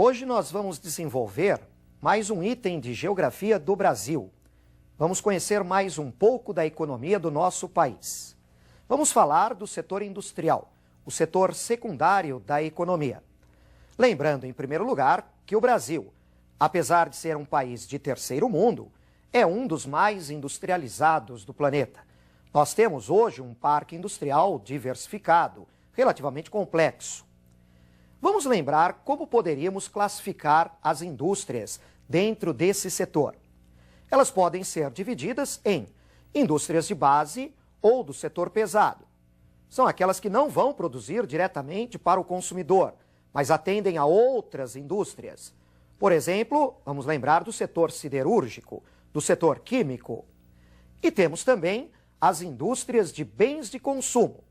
Hoje nós vamos desenvolver mais um item de geografia do Brasil. Vamos conhecer mais um pouco da economia do nosso país. Vamos falar do setor industrial, o setor secundário da economia. Lembrando, em primeiro lugar, que o Brasil, apesar de ser um país de terceiro mundo, é um dos mais industrializados do planeta. Nós temos hoje um parque industrial diversificado, relativamente complexo. Vamos lembrar como poderíamos classificar as indústrias dentro desse setor. Elas podem ser divididas em indústrias de base ou do setor pesado. São aquelas que não vão produzir diretamente para o consumidor, mas atendem a outras indústrias. Por exemplo, vamos lembrar do setor siderúrgico, do setor químico. E temos também as indústrias de bens de consumo.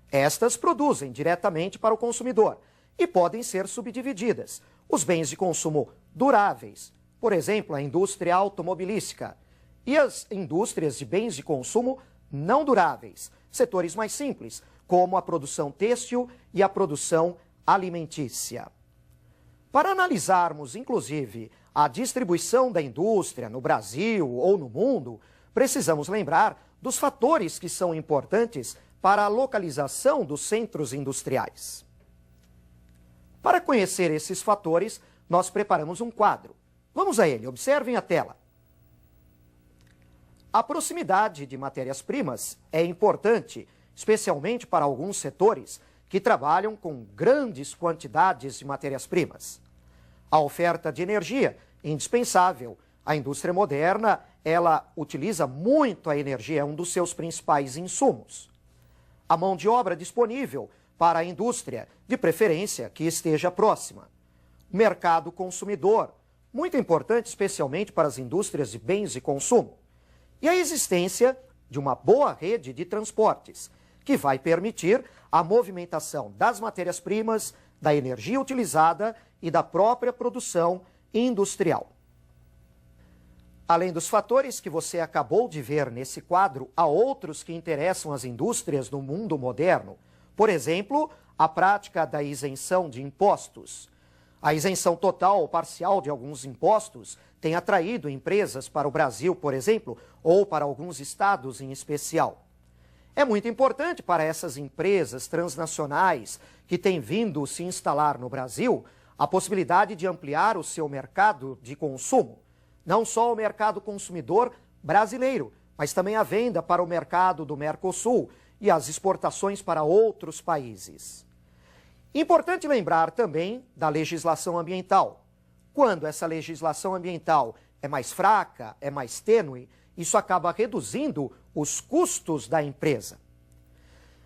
Estas produzem diretamente para o consumidor e podem ser subdivididas. Os bens de consumo duráveis, por exemplo, a indústria automobilística, e as indústrias de bens de consumo não duráveis, setores mais simples, como a produção têxtil e a produção alimentícia. Para analisarmos, inclusive, a distribuição da indústria no Brasil ou no mundo, precisamos lembrar dos fatores que são importantes para a localização dos centros industriais. Para conhecer esses fatores, nós preparamos um quadro. Vamos a ele, observem a tela. A proximidade de matérias-primas é importante, especialmente para alguns setores que trabalham com grandes quantidades de matérias-primas. A oferta de energia é indispensável. A indústria moderna, ela utiliza muito a energia, é um dos seus principais insumos. A mão de obra disponível para a indústria, de preferência que esteja próxima. O mercado consumidor, muito importante especialmente para as indústrias de bens de consumo. E a existência de uma boa rede de transportes, que vai permitir a movimentação das matérias-primas, da energia utilizada e da própria produção industrial. Além dos fatores que você acabou de ver nesse quadro, há outros que interessam as indústrias no mundo moderno. Por exemplo, a prática da isenção de impostos. A isenção total ou parcial de alguns impostos tem atraído empresas para o Brasil, por exemplo, ou para alguns estados em especial. É muito importante para essas empresas transnacionais que têm vindo se instalar no Brasil a possibilidade de ampliar o seu mercado de consumo. Não só o mercado consumidor brasileiro, mas também a venda para o mercado do Mercosul e as exportações para outros países. Importante lembrar também da legislação ambiental. Quando essa legislação ambiental é mais fraca, é mais tênue, isso acaba reduzindo os custos da empresa.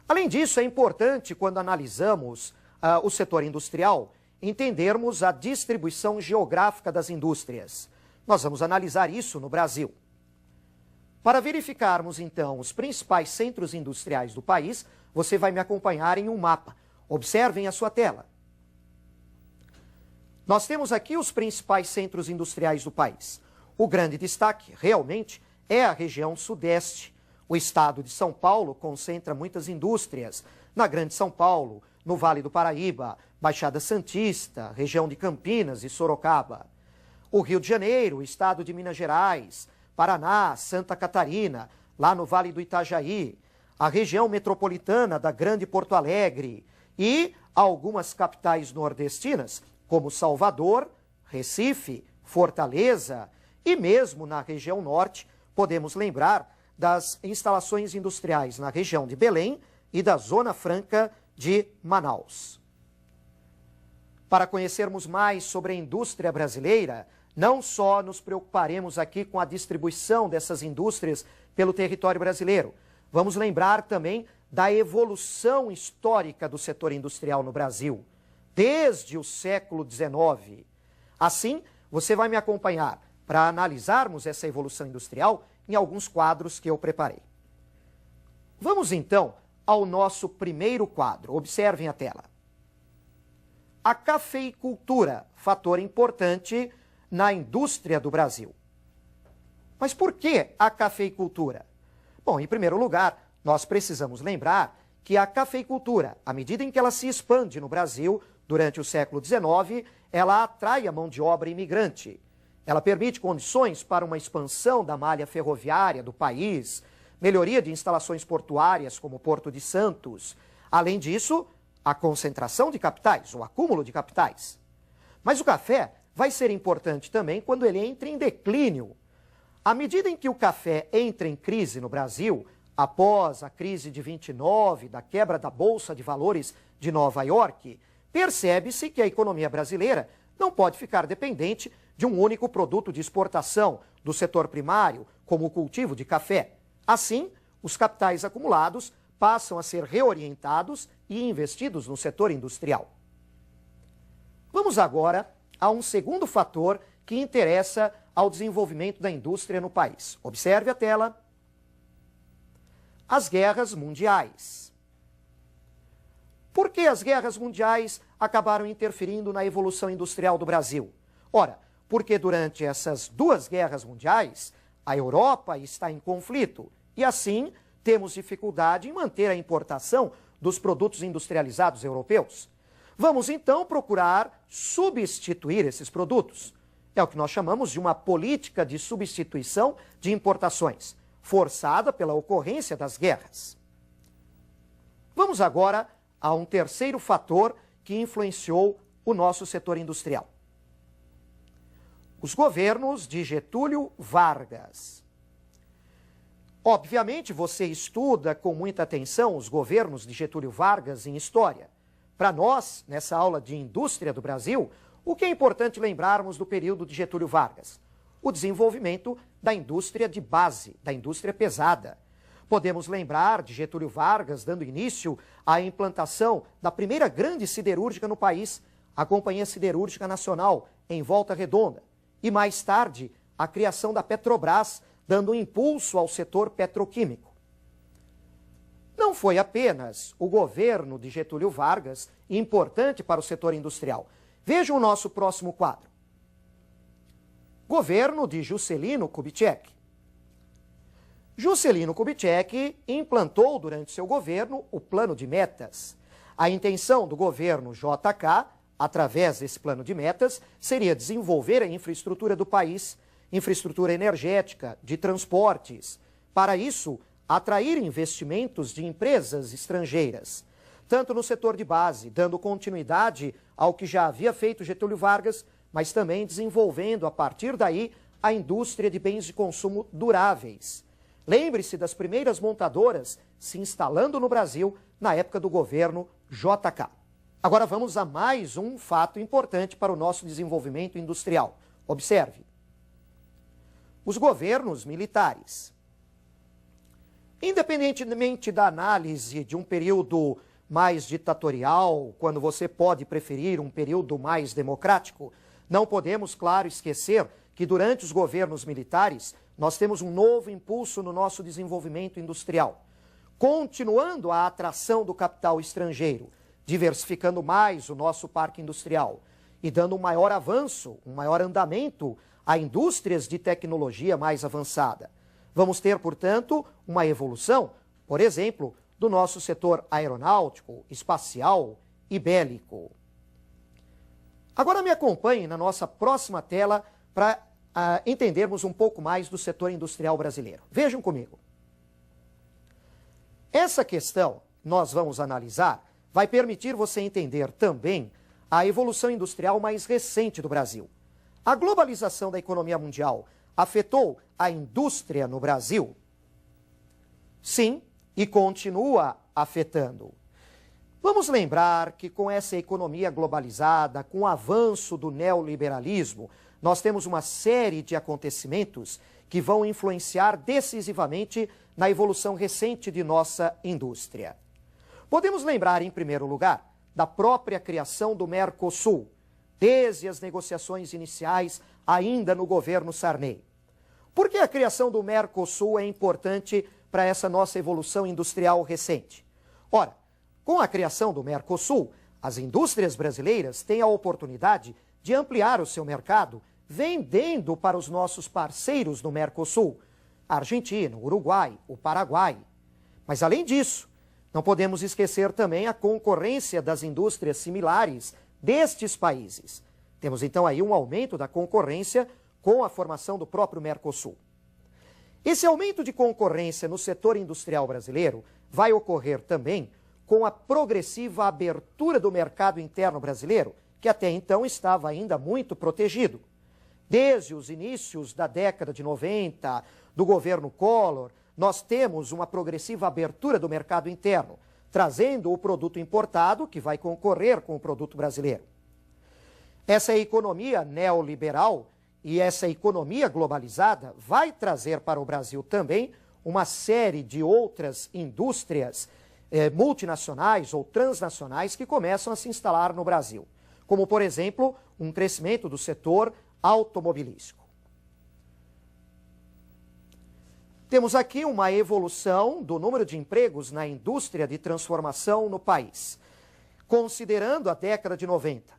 Além disso, é importante, quando analisamos o setor industrial, entendermos a distribuição geográfica das indústrias. Nós vamos analisar isso no Brasil. Para verificarmos, então, os principais centros industriais do país, você vai me acompanhar em um mapa. Observem a sua tela. Nós temos aqui os principais centros industriais do país. O grande destaque, realmente, é a região sudeste. O estado de São Paulo concentra muitas indústrias. Na Grande São Paulo, no Vale do Paraíba, Baixada Santista, região de Campinas e Sorocaba. O Rio de Janeiro, o estado de Minas Gerais, Paraná, Santa Catarina, lá no Vale do Itajaí, a região metropolitana da Grande Porto Alegre e algumas capitais nordestinas, como Salvador, Recife, Fortaleza e mesmo na região norte, podemos lembrar das instalações industriais na região de Belém e da Zona Franca de Manaus. Para conhecermos mais sobre a indústria brasileira, não só nos preocuparemos aqui com a distribuição dessas indústrias pelo território brasileiro, vamos lembrar também da evolução histórica do setor industrial no Brasil, desde o século XIX. Assim, você vai me acompanhar para analisarmos essa evolução industrial em alguns quadros que eu preparei. Vamos então ao nosso primeiro quadro. Observem a tela. A cafeicultura, fator importante na indústria do Brasil. Mas por que a cafeicultura? Bom, em primeiro lugar, nós precisamos lembrar que a cafeicultura, à medida em que ela se expande no Brasil durante o século XIX, ela atrai a mão de obra imigrante. Ela permite condições para uma expansão da malha ferroviária do país, melhoria de instalações portuárias como o Porto de Santos. Além disso, a concentração de capitais, o acúmulo de capitais. Mas o café vai ser importante também quando ele entra em declínio. À medida em que o café entra em crise no Brasil, após a crise de 29, da quebra da Bolsa de Valores de Nova York, percebe-se que a economia brasileira não pode ficar dependente de um único produto de exportação do setor primário, como o cultivo de café. Assim, os capitais acumulados passam a ser reorientados e investidos no setor industrial. Vamos agora a um segundo fator que interessa ao desenvolvimento da indústria no país. Observe a tela. As guerras mundiais. Por que as guerras mundiais acabaram interferindo na evolução industrial do Brasil? Ora, porque durante essas duas guerras mundiais, a Europa está em conflito e, assim, temos dificuldade em manter a importação dos produtos industrializados europeus. Vamos, então, procurar substituir esses produtos. É o que nós chamamos de uma política de substituição de importações, forçada pela ocorrência das guerras. Vamos agora a um terceiro fator que influenciou o nosso setor industrial. Os governos de Getúlio Vargas. Obviamente, você estuda com muita atenção os governos de Getúlio Vargas em história. Para nós, nessa aula de Indústria do Brasil, o que é importante lembrarmos do período de Getúlio Vargas? O desenvolvimento da indústria de base, da indústria pesada. Podemos lembrar de Getúlio Vargas dando início à implantação da primeira grande siderúrgica no país, a Companhia Siderúrgica Nacional, em Volta Redonda. E mais tarde, a criação da Petrobras, dando um impulso ao setor petroquímico. Não foi apenas o governo de Getúlio Vargas importante para o setor industrial. Veja o nosso próximo quadro. Governo de Juscelino Kubitschek. Juscelino Kubitschek implantou durante seu governo o Plano de Metas. A intenção do governo JK, através desse plano de metas, seria desenvolver a infraestrutura do país, infraestrutura energética, de transportes. Para isso, atrair investimentos de empresas estrangeiras, tanto no setor de base, dando continuidade ao que já havia feito Getúlio Vargas, mas também desenvolvendo, a partir daí, a indústria de bens de consumo duráveis. Lembre-se das primeiras montadoras se instalando no Brasil na época do governo JK. Agora vamos a mais um fato importante para o nosso desenvolvimento industrial. Observe. Os governos militares. Independentemente da análise de um período mais ditatorial, quando você pode preferir um período mais democrático, não podemos, claro, esquecer que durante os governos militares nós temos um novo impulso no nosso desenvolvimento industrial, continuando a atração do capital estrangeiro, diversificando mais o nosso parque industrial e dando um maior avanço, um maior andamento a indústrias de tecnologia mais avançada. Vamos ter, portanto, uma evolução, por exemplo, do nosso setor aeronáutico, espacial e bélico. Agora me acompanhe na nossa próxima tela para entendermos um pouco mais do setor industrial brasileiro. Vejam comigo. Essa questão nós vamos analisar vai permitir você entender também a evolução industrial mais recente do Brasil. A globalização da economia mundial afetou a indústria no Brasil? Sim, e continua afetando. Vamos lembrar que com essa economia globalizada, com o avanço do neoliberalismo, nós temos uma série de acontecimentos que vão influenciar decisivamente na evolução recente de nossa indústria. Podemos lembrar, em primeiro lugar, da própria criação do Mercosul, desde as negociações iniciais, ainda no governo Sarney. Por que a criação do Mercosul é importante para essa nossa evolução industrial recente? Ora, com a criação do Mercosul, as indústrias brasileiras têm a oportunidade de ampliar o seu mercado, vendendo para os nossos parceiros no Mercosul, a Argentina, o Uruguai, o Paraguai. Mas, além disso, não podemos esquecer também a concorrência das indústrias similares destes países. Temos então aí um aumento da concorrência com a formação do próprio Mercosul. Esse aumento de concorrência no setor industrial brasileiro vai ocorrer também com a progressiva abertura do mercado interno brasileiro, que até então estava ainda muito protegido. Desde os inícios da década de 90, do governo Collor, nós temos uma progressiva abertura do mercado interno, trazendo o produto importado que vai concorrer com o produto brasileiro. Essa economia neoliberal e essa economia globalizada vai trazer para o Brasil também uma série de outras indústrias multinacionais ou transnacionais que começam a se instalar no Brasil, como, por exemplo, um crescimento do setor automobilístico. Temos aqui uma evolução do número de empregos na indústria de transformação no país, considerando a década de 90.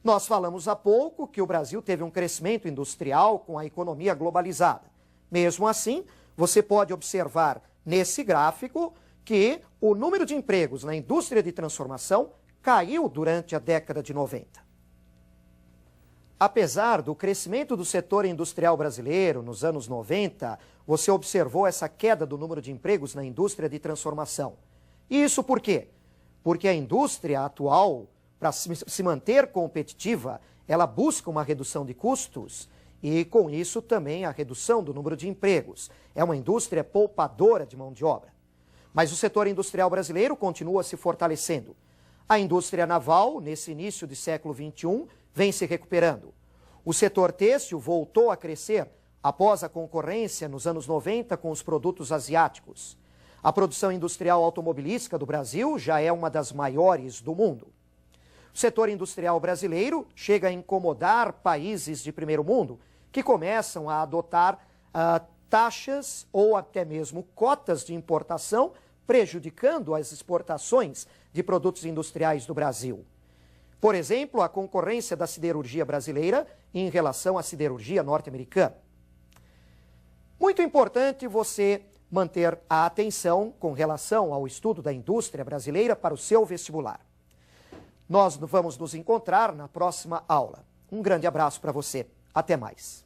Nós falamos há pouco que o Brasil teve um crescimento industrial com a economia globalizada. Mesmo assim, você pode observar nesse gráfico que o número de empregos na indústria de transformação caiu durante a década de 90. Apesar do crescimento do setor industrial brasileiro nos anos 90, você observou essa queda do número de empregos na indústria de transformação. E isso por quê? Porque a indústria atual, para se manter competitiva, ela busca uma redução de custos e, com isso, também a redução do número de empregos. É uma indústria poupadora de mão de obra. Mas o setor industrial brasileiro continua se fortalecendo. A indústria naval, nesse início de século XXI, vem se recuperando. O setor têxtil voltou a crescer após a concorrência nos anos 90 com os produtos asiáticos. A produção industrial automobilística do Brasil já é uma das maiores do mundo. O setor industrial brasileiro chega a incomodar países de primeiro mundo que começam a adotar taxas ou até mesmo cotas de importação, prejudicando as exportações de produtos industriais do Brasil. Por exemplo, a concorrência da siderurgia brasileira em relação à siderurgia norte-americana. Muito importante você manter a atenção com relação ao estudo da indústria brasileira para o seu vestibular. Nós vamos nos encontrar na próxima aula. Um grande abraço para você. Até mais.